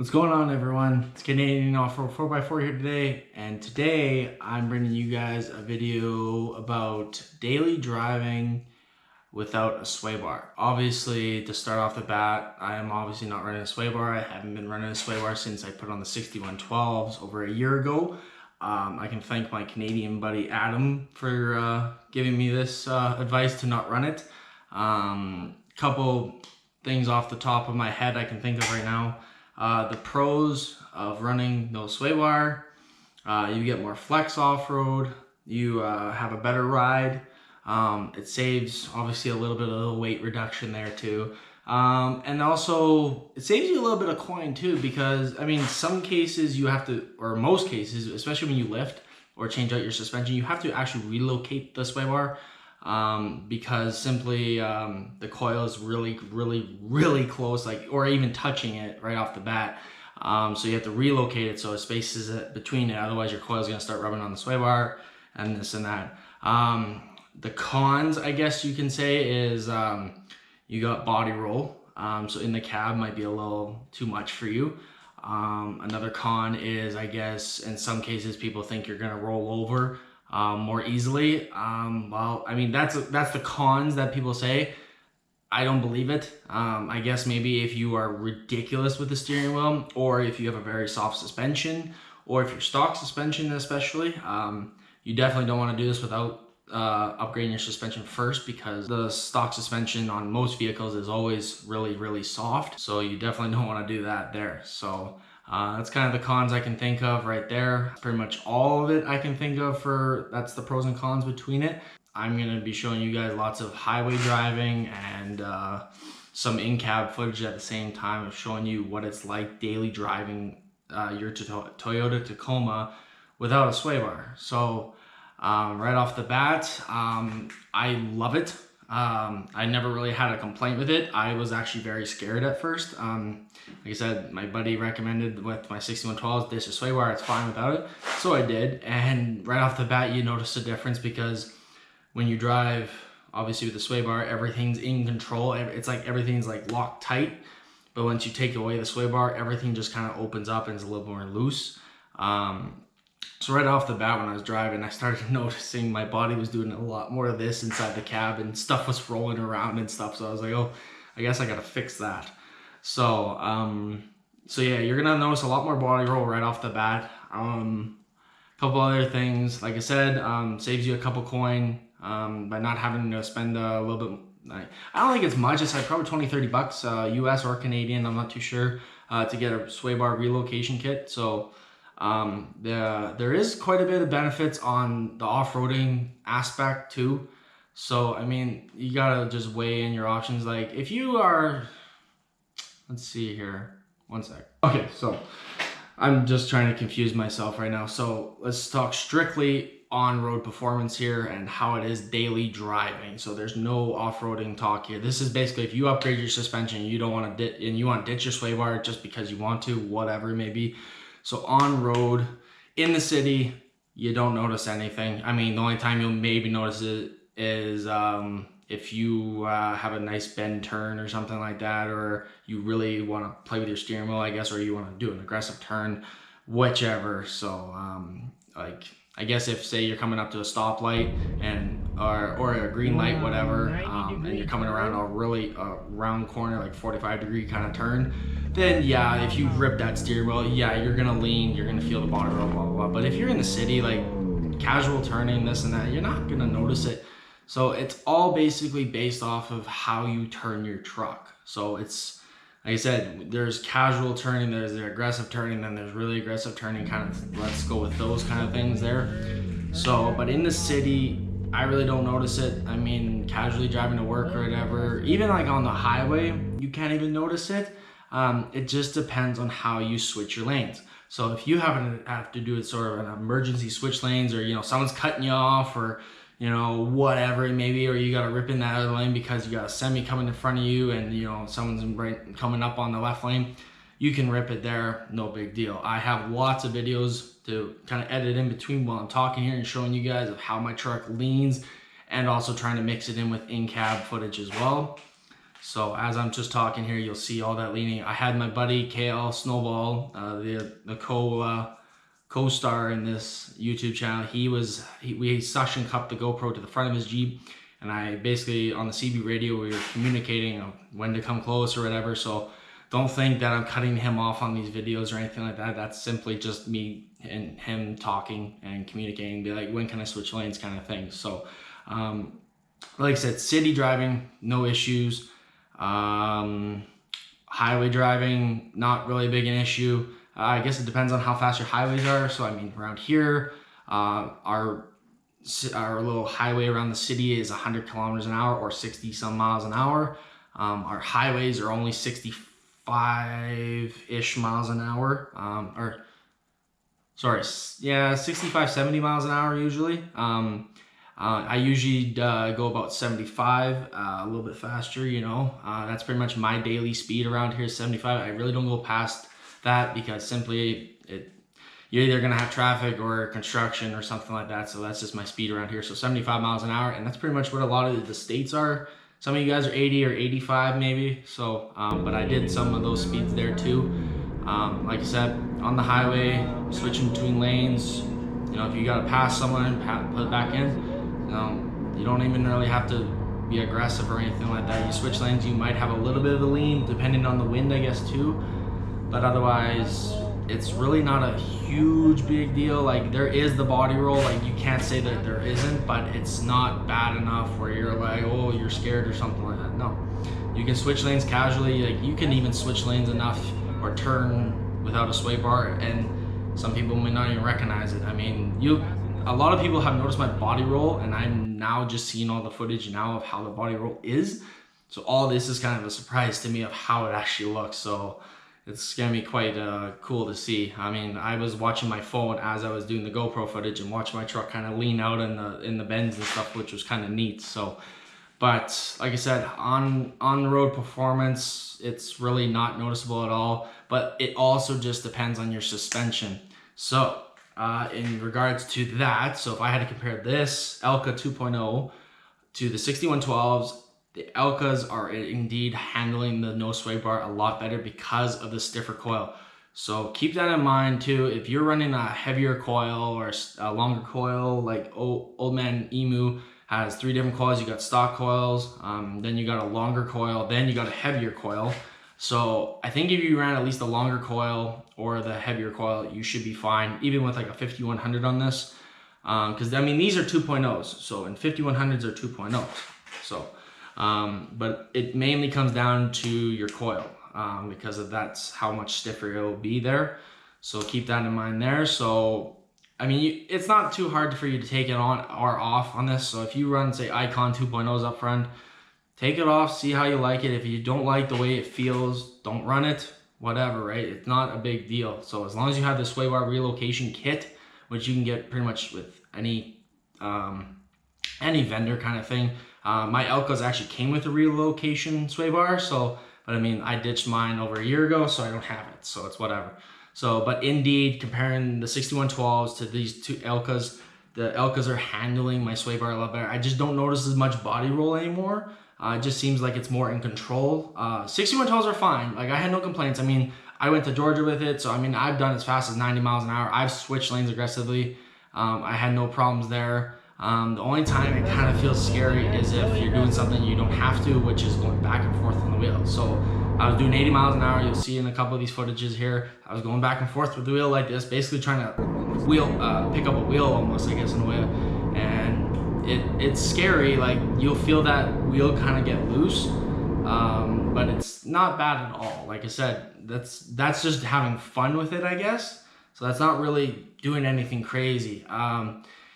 What's going on, everyone? It's Canadian Off-Road 4x4 here today, and today I'm bringing you guys a video about daily driving without a sway bar. Obviously, to start off the bat, I am obviously not running a sway bar. I haven't been running a sway bar since I put on the 6112s over a year ago. I can thank my Canadian buddy Adam for giving me this advice to not run it. Couple things off the top of my head I can think of right now. The pros of running no sway bar: you get more flex off-road, you have a better ride, it saves obviously a little bit of weight reduction there too, and also it saves you a little bit of coin too, because I mean some cases you have to, or most cases, especially when you lift or change out your suspension, you have to actually relocate the sway bar. Because simply the coil is really close, like, or even touching it right off the bat. So you have to relocate it so it spaces it between it, otherwise your coil is going to start rubbing on the sway bar and this and that. The cons, I guess you can say, is you got body roll, so in the cab might be a little too much for you. Another con is, I guess, in some cases people think you're going to roll over more easily. Well, I mean, that's the cons that people say. I don't believe it. I guess maybe if you are ridiculous with the steering wheel, or if you have a very soft suspension, or if you're stock suspension especially, you definitely don't want to do this without upgrading your suspension first, because the stock suspension on most vehicles is always really soft, so you definitely don't want to do that there. So that's kind of the cons I can think of right there. Pretty much all of it I can think of that's the pros and cons between it. I'm going to be showing you guys lots of highway driving and some in-cab footage at the same time of showing you what it's like daily driving your Toyota Tacoma without a sway bar. So right off the bat, I love it. I never really had a complaint with it. I was actually very scared at first. Like I said, my buddy recommended with my 6112s, ditch the sway bar, it's fine without it. So I did, and right off the bat, you notice a difference, because when you drive, obviously with the sway bar, everything's in control. It's like everything's like locked tight. But once you take away the sway bar, everything just kind of opens up and is a little more loose. So right off the bat, when I was driving, I started noticing my body was doing a lot more of this inside the cab, and stuff was rolling around and stuff. So I was like, oh, I guess I gotta fix that. So yeah, you're gonna notice a lot more body roll right off the bat. Couple other things, like I said, saves you a couple coin by not having to spend a little bit. I don't think it's much. It's like probably 20-30 bucks US or Canadian, I'm not too sure, to get a sway bar relocation kit. So there is quite a bit of benefits on the off-roading aspect too. So I mean, you gotta just weigh in your options. Like if you are, let's see here, one sec. Okay, so I'm just trying to confuse myself right now. So let's talk strictly on-road performance here and how it is daily driving. So there's no off-roading talk here. This is basically if you upgrade your suspension, you don't want to and you want to ditch your sway bar just because you want to, whatever it may be. So on road, in the city, you don't notice anything. I mean, the only time you'll maybe notice it is if you have a nice bend turn or something like that, or you really want to play with your steering wheel, I guess, or you want to do an aggressive turn, whichever. So like, I guess if, say, you're coming up to a stoplight or a green light, whatever, and you're coming around a really round corner, like 45-degree kind of turn, then yeah, if you rip that steering wheel, yeah, you're gonna lean, you're gonna feel the body roll, blah, blah, blah. But if you're in the city, like casual turning, this and that, you're not gonna notice it. So it's all basically based off of how you turn your truck. So it's, like I said, there's casual turning, there's the aggressive turning, then there's really aggressive turning, kind of, let's go with those kind of things there. So, but in the city, I really don't notice it. I mean, casually driving to work or whatever, even like on the highway, you can't even notice it. It just depends on how you switch your lanes. So if you have to do it sort of an emergency switch lanes, or, you know, someone's cutting you off, or, you know, whatever it may be, or you got to rip in that other lane because you got a semi coming in front of you and, you know, someone's coming up on the left lane, you can rip it there, no big deal. I have lots of videos to kind of edit in between while I'm talking here and showing you guys of how my truck leans, and also trying to mix it in with in-cab footage as well. So as I'm just talking here, you'll see all that leaning. I had my buddy KL Snowball, the co-star in this YouTube channel. We suction cupped the GoPro to the front of his Jeep, and I basically on the CB radio we were communicating when to come close or whatever. So don't think that I'm cutting him off on these videos or anything like that. That's simply just me and him talking and communicating, be like, when can I switch lanes kind of thing. So like I said, city driving, no issues. Highway driving, not really big an issue. I guess it depends on how fast your highways are. So I mean, around here, our little highway around the city is 100 kilometers an hour or 60 some miles an hour. Our highways are only 65-ish miles an hour, 65, 70 miles an hour usually. I usually go about 75, a little bit faster, you know. That's pretty much my daily speed around here, 75. I really don't go past that because simply you're either gonna have traffic or construction or something like that. So that's just my speed around here. So 75 miles an hour, and that's pretty much what a lot of the states are. Some of you guys are 80 or 85 maybe. So, but I did some of those speeds there too. Like I said, on the highway, switching between lanes, you know, if you gotta pass someone, put it back in. You don't even really have to be aggressive or anything like that. You switch lanes, you might have a little bit of a lean depending on the wind, I guess, too. But otherwise, it's really not a huge big deal. Like, there is the body roll, like you can't say that there isn't, but it's not bad enough where you're like, oh, you're scared or something like that. No, you can switch lanes casually. Like, you can even switch lanes enough or turn without a sway bar, and some people may not even recognize it. I mean, a lot of people have noticed my body roll, and I'm now just seeing all the footage now of how the body roll is. So all this is kind of a surprise to me of how it actually looks. So it's gonna be quite cool to see. I mean, I was watching my phone as I was doing the GoPro footage and watching my truck kind of lean out in the bends and stuff, which was kind of neat. So, but like I said, on the road performance, it's really not noticeable at all. But it also just depends on your suspension. So in regards to that, so if I had to compare this Elka 2.0 to the 6112s, the Elkas are indeed handling the no sway bar a lot better because of the stiffer coil. So keep that in mind too. If you're running a heavier coil or a longer coil, like Old Man Emu has 3 different coils. You got stock coils, then you got a longer coil, then you got a heavier coil. So I think if you ran at least a longer coil or the heavier coil, you should be fine, even with like a 5100 on this. Because I mean, these are 2.0s, so and 5100s are 2.0s. So, but it mainly comes down to your coil because that's how much stiffer it will be there. So keep that in mind there. So, I mean, it's not too hard for you to take it on or off on this. So if you run, say, Icon 2.0s up front, take it off, see how you like it. If you don't like the way it feels, don't run it, whatever, right? It's not a big deal. So as long as you have the sway bar relocation kit, which you can get pretty much with any vendor kind of thing. My Elkas actually came with a relocation sway bar, so, but I mean, I ditched mine over a year ago, so I don't have it, so it's whatever. So, but indeed, comparing the 6112s to these two Elkas, the Elkas are handling my sway bar a lot better. I just don't notice as much body roll anymore. It just seems like it's more in control. 6112s are fine. Like, I had no complaints. I mean, I went to Georgia with it, so I mean, I've done as fast as 90 miles an hour. I've switched lanes aggressively. I had no problems there. The only time it kind of feels scary is if you're doing something you don't have to, which is going back and forth on the wheel. So I was doing 80 miles an hour. You'll see in a couple of these footages here, I was going back and forth with the wheel like this, basically trying to pick up a wheel almost, I guess, in a way. And it's scary. Like, you'll feel that wheel kind of get loose, but it's not bad at all. Like I said, that's just having fun with it, I guess. So that's not really doing anything crazy.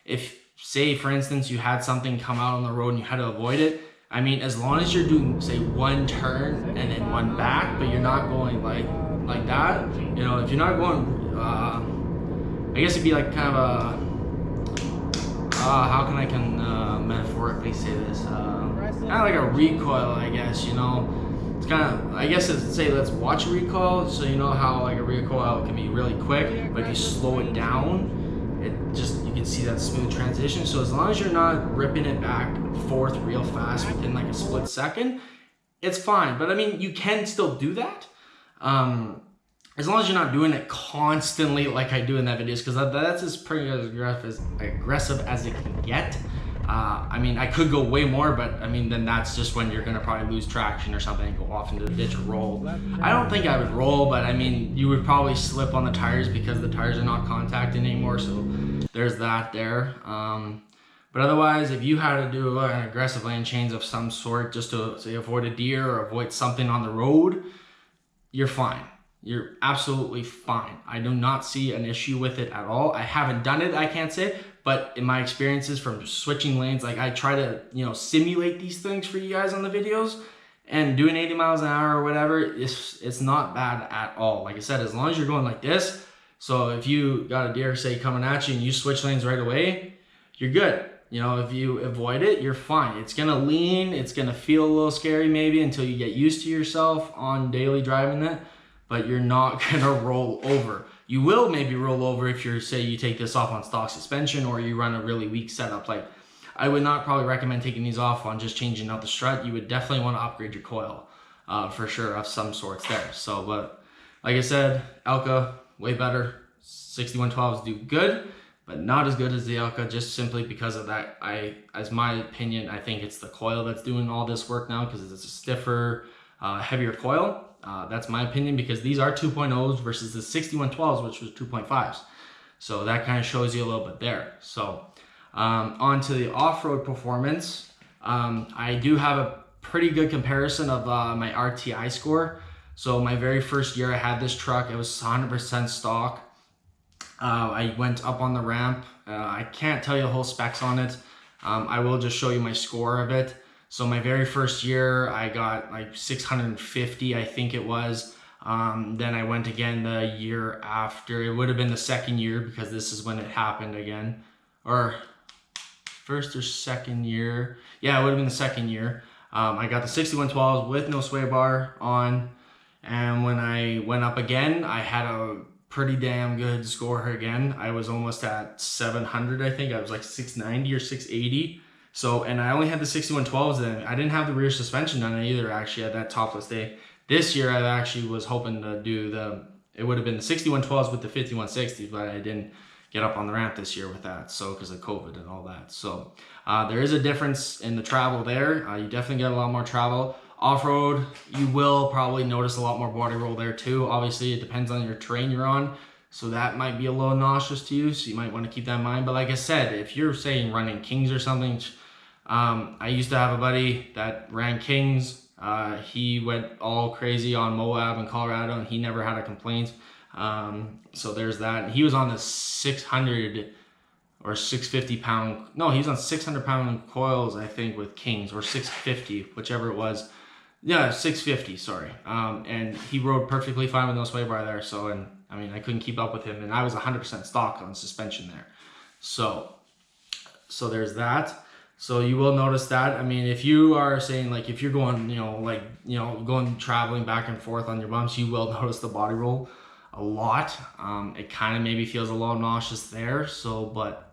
If, say, for instance, you had something come out on the road and you had to avoid it, I mean, as long as you're doing, say, one turn and then one back, but you're not going like that, you know, if you're not going, I guess it'd be like kind of a, how can I metaphorically say this, kind of like a recoil, I guess, you know. It's kind of, I guess it's, say, let's watch a recoil, so you know how like a recoil can be really quick, but if you slow it down, you can see that smooth transition. So as long as you're not ripping it back and forth real fast within like a split second, it's fine. But I mean, you can still do that. As long as you're not doing it constantly like I do in that videos, because that's as pretty aggressive as it can get. I mean, I could go way more, but I mean, then that's just when you're gonna probably lose traction or something and go off into the ditch or roll. I don't think I would roll, but I mean, you would probably slip on the tires because the tires are not contacting anymore, so there's that there. But otherwise, if you had to do an aggressive lane change of some sort just to say avoid a deer or avoid something on the road, you're fine. You're absolutely fine. I do not see an issue with it at all. I haven't done it, I can't say, but in my experiences from switching lanes, like I try to, you know, simulate these things for you guys on the videos, and doing 80 miles an hour or whatever, it's not bad at all. Like I said, as long as you're going like this, so if you got a deer, say, coming at you and you switch lanes right away, you're good. You know, if you avoid it, you're fine. It's gonna lean, it's gonna feel a little scary maybe until you get used to yourself on daily driving it, but you're not gonna roll over. You will maybe roll over if you're, say you take this off on stock suspension or you run a really weak setup. Like, I would not probably recommend taking these off on just changing out the strut. You would definitely want to upgrade your coil for sure of some sorts there. So, but like I said, Elka, way better. 6112s do good, but not as good as the Elka, just simply because of that. As my opinion, I think it's the coil that's doing all this work now, because it's a stiffer, heavier coil. That's my opinion, because these are 2.0s versus the 6112s, which was 2.5s. So that kind of shows you a little bit there. So on to the off-road performance. I do have a pretty good comparison of my RTI score. So my very first year I had this truck, it was 100% stock. I went up on the ramp. I can't tell you the whole specs on it. I will just show you my score of it. So my very first year, I got like 650, I think it was. Then I went again the year after. It would have been the second year, because this is when it happened again. Or first or second year. Yeah, it would have been the second year. I got the 6112s with no sway bar on. And when I went up again, I had a pretty damn good score again. I was almost at 700, I think. I was like 690 or 680. So, and I only had the 6112s then. I didn't have the rear suspension on it either, actually, at that topless day. This year, I actually was hoping to do it would have been the 6112s with the 5160s, but I didn't get up on the ramp this year with that, so, because of COVID and all that. So, there is a difference in the travel there. You definitely get a lot more travel. Off-road, you will probably notice a lot more body roll there too. Obviously, it depends on your terrain you're on. So that might be a little nauseous to you, so you might want to keep that in mind. But like I said, if you're saying running Kings or something, I used to have a buddy that ran Kings. He went all crazy on Moab in Colorado, and he never had a complaint. So there's that. And he was on the 600 or 650 pound, no, he was on 600 pound coils, I think, with Kings, or 650, whichever it was. Yeah, 650, sorry. And he rode perfectly fine with no sway bar there. So, and I mean, I couldn't keep up with him, and I was 100% stock on suspension there. So there's that. So you will notice that. I mean, if you are saying, like, if you're going, going traveling back and forth on your bumps, you will notice the body roll a lot. It kind of maybe feels a little nauseous there. So, but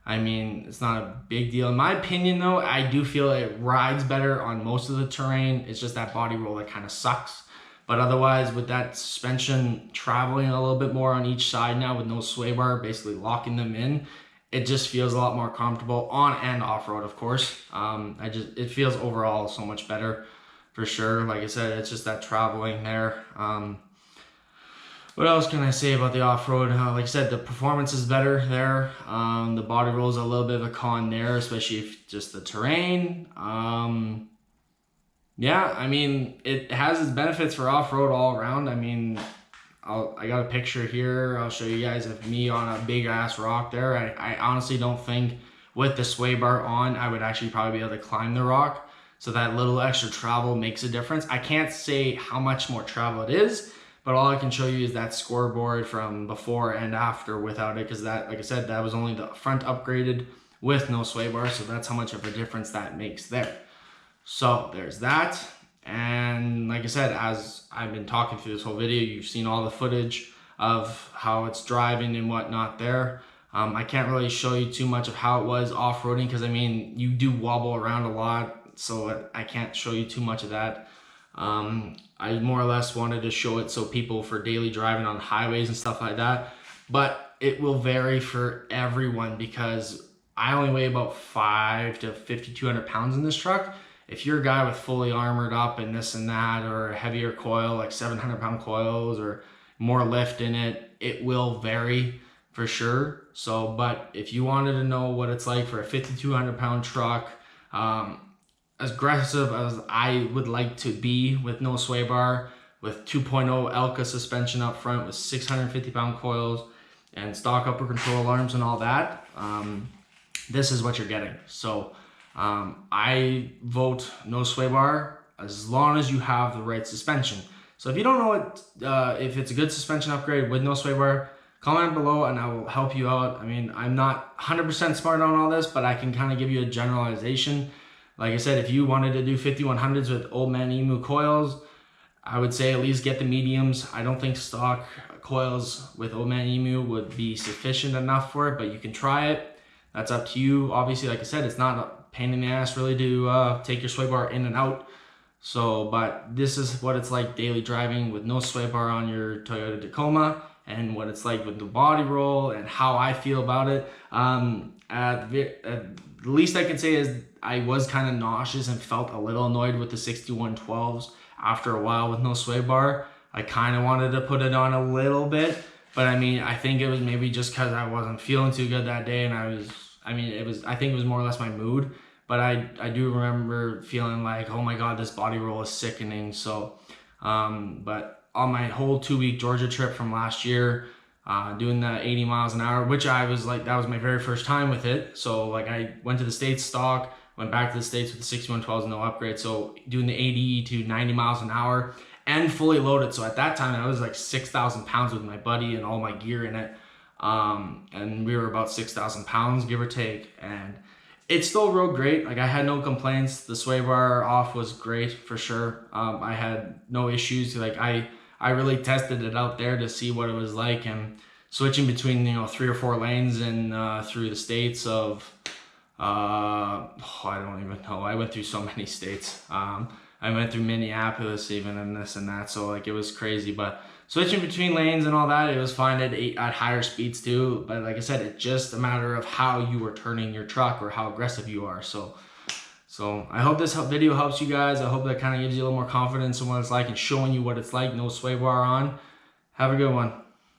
I mean, it's not a big deal. In my opinion, though, I do feel it rides better on most of the terrain. It's just that body roll that kind of sucks. But otherwise, with that suspension traveling a little bit more on each side now with no sway bar, basically locking them in, it just feels a lot more comfortable on and off-road, of course. It feels overall so much better for sure. Like I said, it's just that traveling there. What else can I say about the off-road? Like I said, the performance is better there. The body roll is a little bit of a con there, especially if just the terrain. Yeah, I mean, it has its benefits for off-road all around. I mean, I got a picture here. I'll show you guys of me on a big ass rock there. I honestly don't think with the sway bar on, I would actually probably be able to climb the rock. So that little extra travel makes a difference. I can't say how much more travel it is, but all I can show you is that scoreboard from before and after without it, because that, like I said, that was only the front upgraded with no sway bar, so that's how much of a difference that makes there. So there's that. And like I said, as I've been talking through this whole video, you've seen all the footage of how it's driving and whatnot there. I can't really show you too much of how it was off-roading, because I mean, you do wobble around a lot. so I can't show you too much of that. I more or less wanted to show it so people for daily driving on highways and stuff like that, but it will vary for everyone because I only weigh about 5 to 5,200 pounds in this truck. If you're a guy with fully armored up and this and that, or a heavier coil like 700-pound coils or more lift in it, it will vary for sure. So, but if you wanted to know what it's like for a 5,200-pound truck, as aggressive as I would like to be with no sway bar, with 2.0 Elka suspension up front with 650-pound coils and stock upper control arms and all that, this is what you're getting. So I vote no sway bar as long as you have the right suspension. So if you don't know what, if it's a good suspension upgrade with no sway bar, comment below and I will help you out. I mean, I'm not 100% smart on all this, but I can kind of give you a generalization. Like I said, if you wanted to do 5100s with old man emu coils, I would say at least get the mediums. I don't think stock coils with old man emu would be sufficient enough for it, but you can try it. That's up to you. Obviously, like I said, it's not a pain in the ass really to take your sway bar in and out. So, but this is what it's like daily driving with no sway bar on your Toyota Tacoma, and what it's like with the body roll and how I feel about it. At the least I can say is I was kind of nauseous and felt a little annoyed with the 6112s after a while with no sway bar. I kind of wanted to put it on a little bit, but I mean, I think it was maybe just because I wasn't feeling too good that day, and I think it was more or less my mood. But I do remember feeling like, oh my God, this body roll is sickening. So, but on my whole 2-week Georgia trip from last year, doing the 80 miles an hour, which I was like, that was my very first time with it. So like I went to the States stock, went back to the States with the 6112s, no upgrade. So doing the 80 to 90 miles an hour and fully loaded. So at that time I was like 6,000 pounds with my buddy and all my gear in it. And we were about 6,000 pounds, give or take. And it still rode great. Like I had no complaints. The sway bar off was great for sure. I had no issues. Like I really tested it out there to see what it was like, and switching between 3 or 4 lanes and through the states of I don't even know. I went through so many states. I went through Minneapolis even, and this and that. So like it was crazy. But switching between lanes and all that, it was fine at higher speeds too. But like I said, it's just a matter of how you are turning your truck or how aggressive you are. So I hope this video helps you guys. I hope that kind of gives you a little more confidence in what it's like and showing you what it's like, no sway bar on. Have a good one.